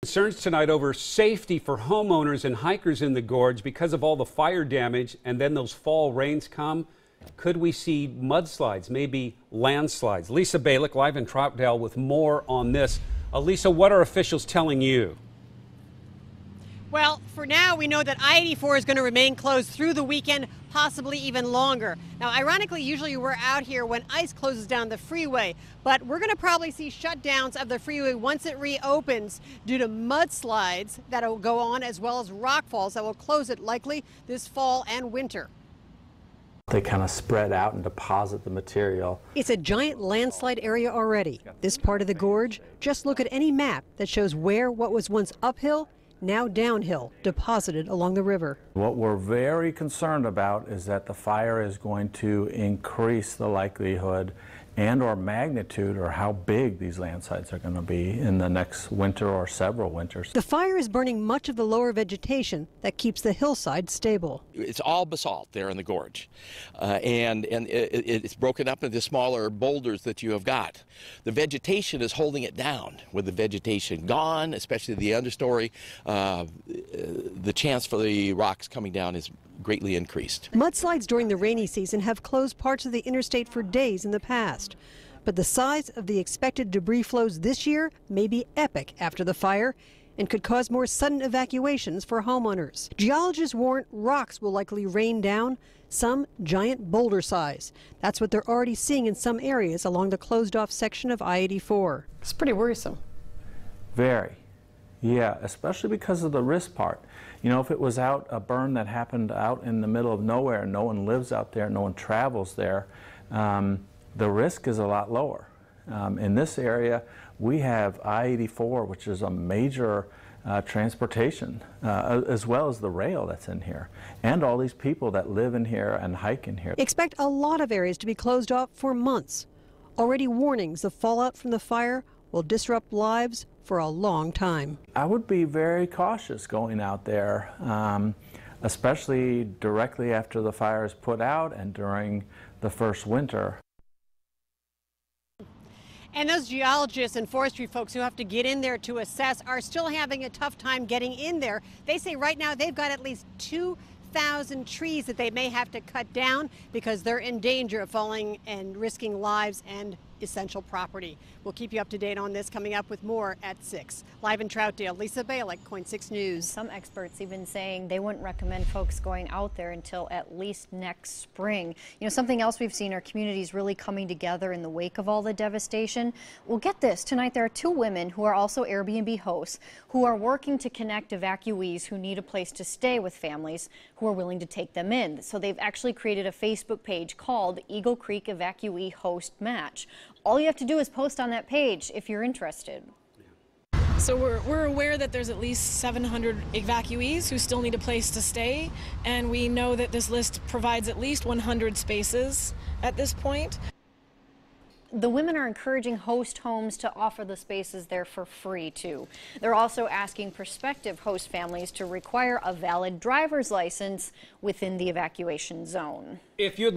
Concerns tonight over safety for homeowners and hikers in the gorge because of all the fire damage, and then those fall rains come. Could we see mudslides, maybe landslides? Lisa Balick live in Troutdale with more on this. Lisa, what are officials telling you? Well, for now, we know that I-84 is going to remain closed through the weekend, possibly even longer. Now, ironically, usually we're out here when ice closes down the freeway, but we're going to probably see shutdowns of the freeway once it reopens due to mudslides that will go on, as well as rockfalls that will close it likely this fall and winter. They kind of spread out and deposit the material. It's a giant landslide area already. This part of the gorge, just look at any map that shows where what was once uphill now downhill, deposited along the river. What we're very concerned about is that the fire is going to increase the likelihood and or magnitude or how big these landslides are going to be in the next winter or several winters. The fire is burning much of the lower vegetation that keeps the hillside stable. It's all basalt there in the gorge, and it's broken up into smaller boulders that you have got. The vegetation is holding it down. With the vegetation gone, especially the understory, the chance for the rocks coming down is greatly increased. Mudslides during the rainy season have closed parts of the interstate for days in the past. But the size of the expected debris flows this year may be epic after the fire and could cause more sudden evacuations for homeowners. Geologists warn rocks will likely rain down, some giant boulder size. That's what they're already seeing in some areas along the closed-off section of I-84. It's pretty worrisome. Very. Yeah, especially because of the risk part. You know, if it was a burn that happened out in the middle of nowhere, no one lives out there, no one travels there, the risk is a lot lower. In this area, we have I-84, which is a major transportation, as well as the rail that's in here, and all these people that live in here and hike in here. Expect a lot of areas to be closed off for months. Already warnings of fallout from the fire will disrupt lives for a long time. I would be very cautious going out there, especially directly after the fire is put out and during the first winter. And those geologists and forestry folks who have to get in there to assess are still having a tough time getting in there. They say right now they've got at least 2,000 trees that they may have to cut down because they're in danger of falling and risking lives and essential property. We'll keep you up to date on this, coming up with more at 6. Live in Troutdale, Lisa Balick, KOIN 6 News. Some experts even saying they wouldn't recommend folks going out there until at least next spring. You know, something else we've seen are communities really coming together in the wake of all the devastation. Well, get this, tonight there are 2 women who are also Airbnb hosts who are working to connect evacuees who need a place to stay with families who are willing to take them in. So they've actually created a Facebook page called Eagle Creek Evacuee Host Match. All you have to do is post on that page if you're interested. So we're aware that there's at least 700 evacuees who still need a place to stay, and we know that this list provides at least 100 spaces at this point. The women are encouraging host homes to offer the spaces there for free, too. They're also asking prospective host families to require a valid driver's license within the evacuation zone. If you'd like